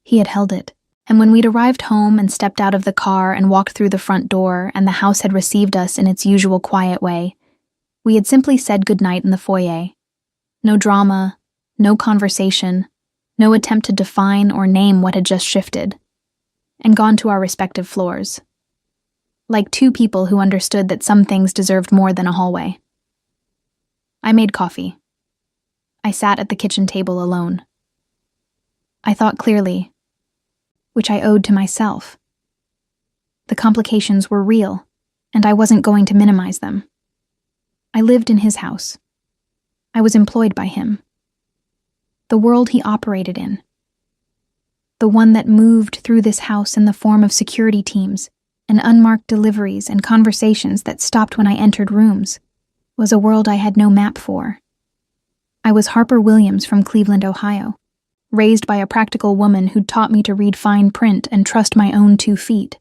He had held it, and when we'd arrived home and stepped out of the car and walked through the front door and the house had received us in its usual quiet way, we had simply said goodnight in the foyer. No drama, no conversation, no attempt to define or name what had just shifted, and gone to our respective floors. Like two people who understood that some things deserved more than a hallway. I made coffee. I sat at the kitchen table alone. I thought clearly, which I owed to myself. The complications were real, and I wasn't going to minimize them. I lived in his house. I was employed by him. The world he operated in. The one that moved through this house in the form of security teams and unmarked deliveries and conversations that stopped when I entered rooms, was a world I had no map for. I was Harper Williams from Cleveland, Ohio, raised by a practical woman who'd taught me to read fine print and trust my own 2 feet.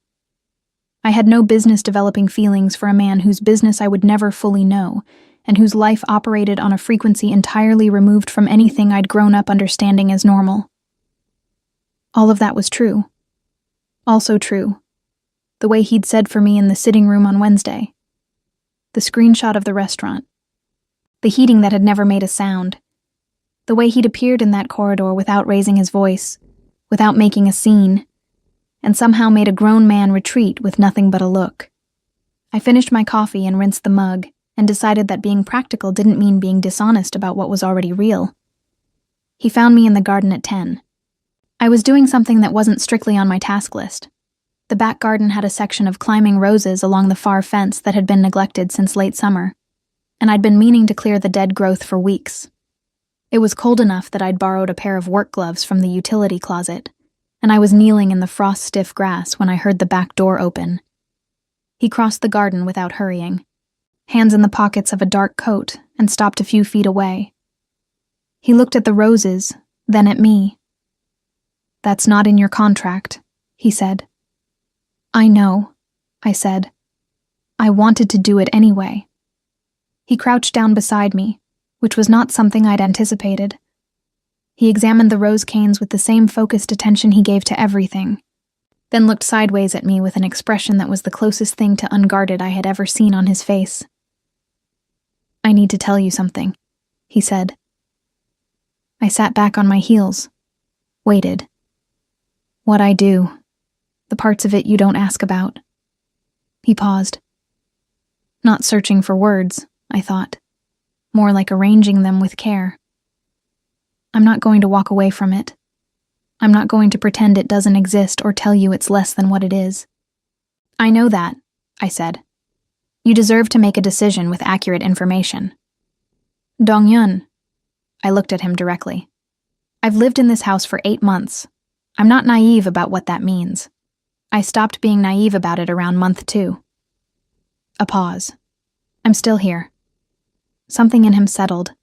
I had no business developing feelings for a man whose business I would never fully know, and whose life operated on a frequency entirely removed from anything I'd grown up understanding as normal. All of that was true. Also true, the way he'd said for me in the sitting room on Wednesday. The screenshot of the restaurant. The heating that had never made a sound. The way he'd appeared in that corridor without raising his voice, without making a scene, and somehow made a grown man retreat with nothing but a look. I finished my coffee and rinsed the mug, and decided that being practical didn't mean being dishonest about what was already real. He found me in the garden at 10. I was doing something that wasn't strictly on my task list. The back garden had a section of climbing roses along the far fence that had been neglected since late summer, and I'd been meaning to clear the dead growth for weeks. It was cold enough that I'd borrowed a pair of work gloves from the utility closet, and I was kneeling in the frost-stiff grass when I heard the back door open. He crossed the garden without hurrying, hands in the pockets of a dark coat, and stopped a few feet away. He looked at the roses, then at me. "That's not in your contract," he said. "I know," I said. I wanted to do it anyway. He crouched down beside me, which was not something I'd anticipated. He examined the rose canes with the same focused attention he gave to everything, then looked sideways at me with an expression that was the closest thing to unguarded I had ever seen on his face. "I need to tell you something," he said. I sat back on my heels, waited. "What I do, the parts of it you don't ask about." He paused. Not searching for words, I thought. More like arranging them with care. "I'm not going to walk away from it. I'm not going to pretend it doesn't exist or tell you it's less than what it is." "I know that," I said. "You deserve to make a decision with accurate information." "Dong-yun," I looked at him directly. I've lived in this house for 8 months. I'm not naive about what that means. I stopped being naive about it around month 2. A pause. I'm still here. Something in him settled.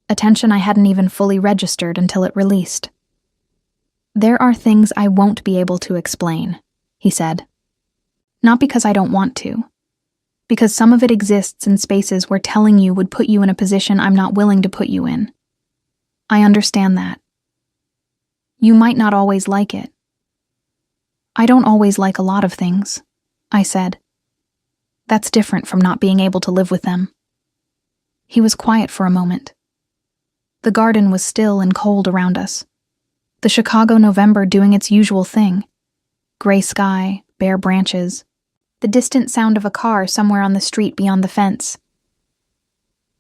A tension I hadn't even fully registered until it released. There are things I won't be able to explain, he said. Not because I don't want to. Because some of it exists in spaces where telling you would put you in a position I'm not willing to put you in. I understand that. You might not always like it. I don't always like a lot of things, I said. That's different from not being able to live with them. He was quiet for a moment. The garden was still and cold around us. The Chicago November doing its usual thing. Gray sky, bare branches, the distant sound of a car somewhere on the street beyond the fence.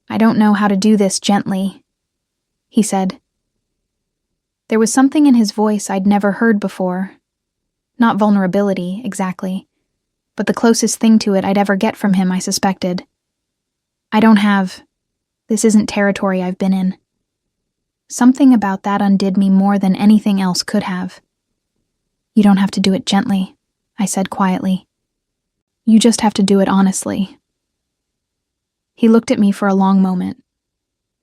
I don't know how to do this gently, he said. There was something in his voice I'd never heard before. Not vulnerability, exactly, but the closest thing to it I'd ever get from him, I suspected. This isn't territory I've been in. Something about that undid me more than anything else could have. You don't have to do it gently, I said quietly. You just have to do it honestly. He looked at me for a long moment,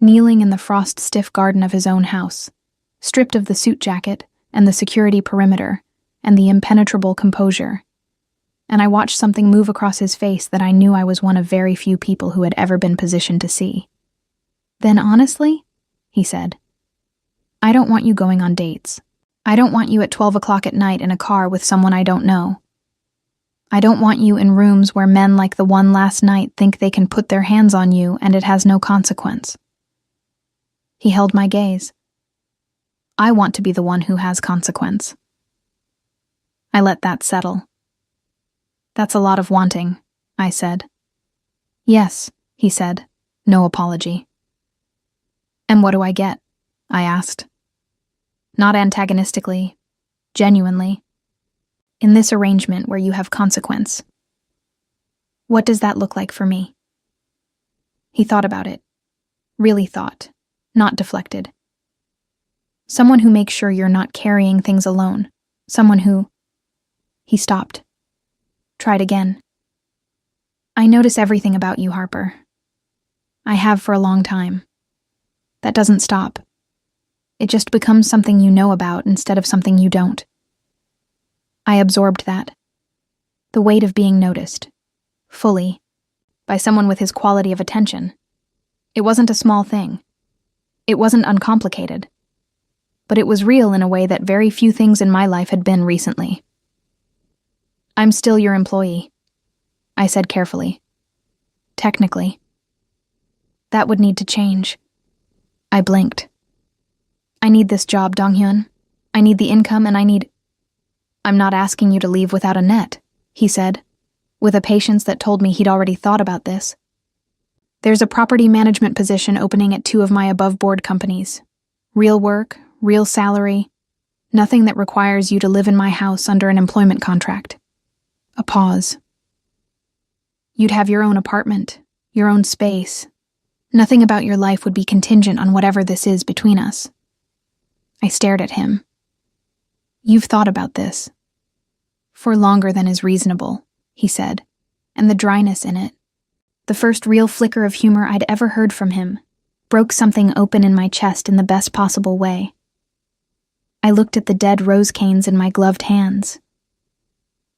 kneeling in the frost-stiff garden of his own house, stripped of the suit jacket and the security perimeter and the impenetrable composure. And I watched something move across his face that I knew I was one of very few people who had ever been positioned to see. Then honestly, he said, I don't want you going on dates. I don't want you at 12 o'clock at night in a car with someone I don't know. I don't want you in rooms where men like the one last night think they can put their hands on you and it has no consequence. He held my gaze. I want to be the one who has consequence. I let that settle. That's a lot of wanting, I said. Yes, he said, no apology. And what do I get? I asked. Not antagonistically, genuinely. In this arrangement where you have consequence. What does that look like for me? He thought about it. Really thought, not deflected. Someone who makes sure you're not carrying things alone. Someone who... He stopped. Tried again. I notice everything about you, Harper. I have for a long time. That doesn't stop. It just becomes something you know about instead of something you don't. I absorbed that. The weight of being noticed. Fully. By someone with his quality of attention. It wasn't a small thing. It wasn't uncomplicated. But it was real in a way that very few things in my life had been recently. I'm still your employee, I said carefully. Technically. That would need to change. I blinked. I need this job, Dong-hyun. I need the income and I'm not asking you to leave without a net, he said, with a patience that told me he'd already thought about this. There's a property management position opening at 2 of my above-board companies. Real work, real salary, nothing that requires you to live in my house under an employment contract. A pause. You'd have your own apartment, your own space. Nothing about your life would be contingent on whatever this is between us. I stared at him. You've thought about this. For longer than is reasonable, he said, and the dryness in it, the first real flicker of humor I'd ever heard from him, broke something open in my chest in the best possible way. I looked at the dead rose canes in my gloved hands.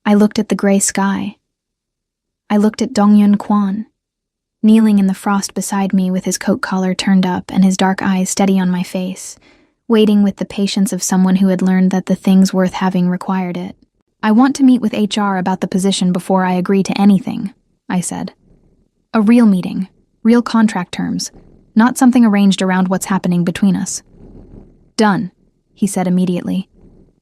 I looked at the gray sky. I looked at Dong-hyun Kwon, kneeling in the frost beside me with his coat collar turned up and his dark eyes steady on my face, waiting with the patience of someone who had learned that the things worth having required it. I want to meet with HR about the position before I agree to anything, I said. A real meeting, real contract terms, not something arranged around what's happening between us. Done, he said immediately.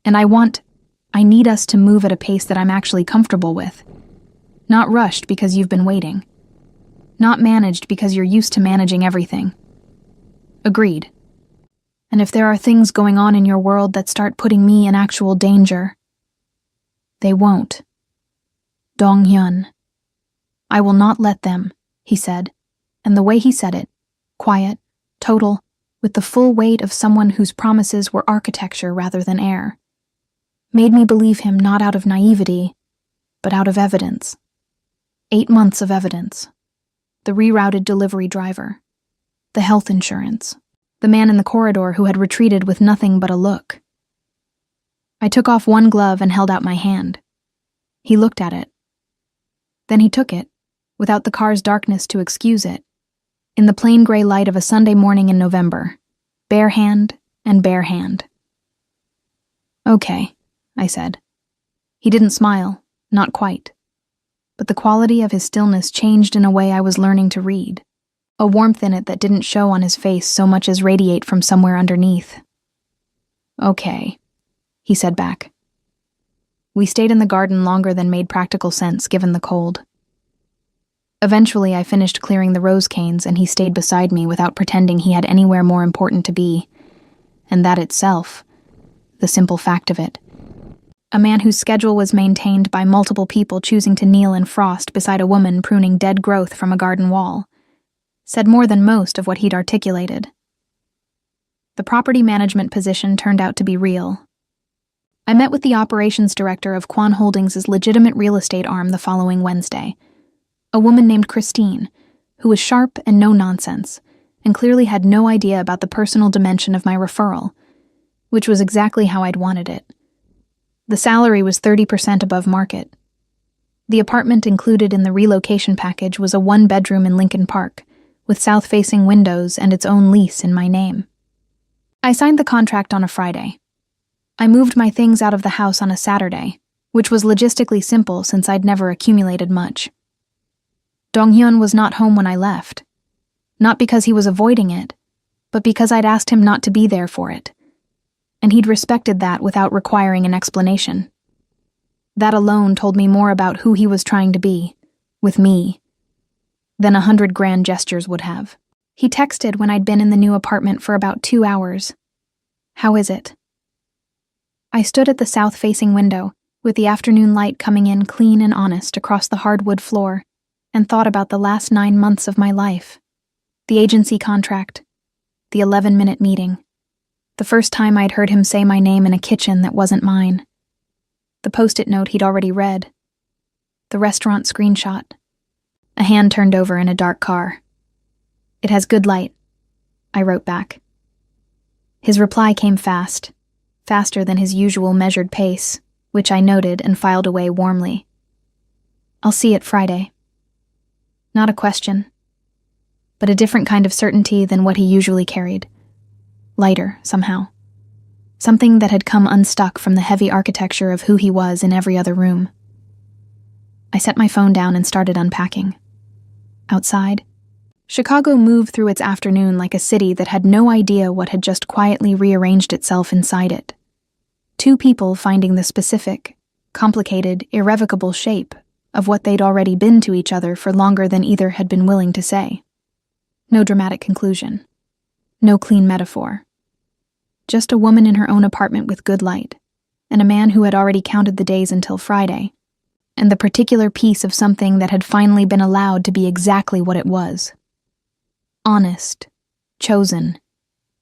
And I need us to move at a pace that I'm actually comfortable with. Not rushed because you've been waiting. Not managed because you're used to managing everything. Agreed. And if there are things going on in your world that start putting me in actual danger, they won't. Dong-hyun. I will not let them, he said, and the way he said it, quiet, total, with the full weight of someone whose promises were architecture rather than air. Made me believe him not out of naivety, but out of evidence. 8 months of evidence. The rerouted delivery driver. The health insurance. The man in the corridor who had retreated with nothing but a look. I took off one glove and held out my hand. He looked at it. Then he took it, without the car's darkness to excuse it, in the plain gray light of a Sunday morning in November, bare hand and bare hand. "Okay," I said. He didn't smile, not quite. But the quality of his stillness changed in a way I was learning to read, a warmth in it that didn't show on his face so much as radiate from somewhere underneath. "Okay," he said back. We stayed in the garden longer than made practical sense given the cold. Eventually, I finished clearing the rose canes and he stayed beside me without pretending he had anywhere more important to be. And that itself, the simple fact of it, a man whose schedule was maintained by multiple people choosing to kneel in frost beside a woman pruning dead growth from a garden wall, said more than most of what he'd articulated. The property management position turned out to be real. I met with the operations director of Quan Holdings' legitimate real estate arm the following Wednesday, a woman named Christine, who was sharp and no-nonsense, and clearly had no idea about the personal dimension of my referral, which was exactly how I'd wanted it. The salary was 30% above market. The apartment included in the relocation package was a 1-bedroom in Lincoln Park, with south-facing windows and its own lease in my name. I signed the contract on a Friday. I moved my things out of the house on a Saturday, which was logistically simple since I'd never accumulated much. Dong-hyun was not home when I left. Not because he was avoiding it, but because I'd asked him not to be there for it. And he'd respected that without requiring an explanation. That alone told me more about who he was trying to be, with me, than 100 grand gestures would have. He texted when I'd been in the new apartment for about 2 hours. "How is it?" I stood at the south-facing window, with the afternoon light coming in clean and honest across the hardwood floor, and thought about the last 9 months of my life. The agency contract. The 11-minute meeting. The first time I'd heard him say my name in a kitchen that wasn't mine. The post-it note he'd already read. The restaurant screenshot. A hand turned over in a dark car. "It has good light," I wrote back. His reply came fast, faster than his usual measured pace, which I noted and filed away warmly. "I'll see it Friday." Not a question, but a different kind of certainty than what he usually carried. Lighter, somehow. Something that had come unstuck from the heavy architecture of who he was in every other room. I set my phone down and started unpacking. Outside, Chicago moved through its afternoon like a city that had no idea what had just quietly rearranged itself inside it. 2 people finding the specific, complicated, irrevocable shape of what they'd already been to each other for longer than either had been willing to say. No dramatic conclusion. No clean metaphor. Just a woman in her own apartment with good light, and a man who had already counted the days until Friday, and the particular piece of something that had finally been allowed to be exactly what it was. Honest, chosen,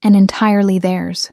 and entirely theirs.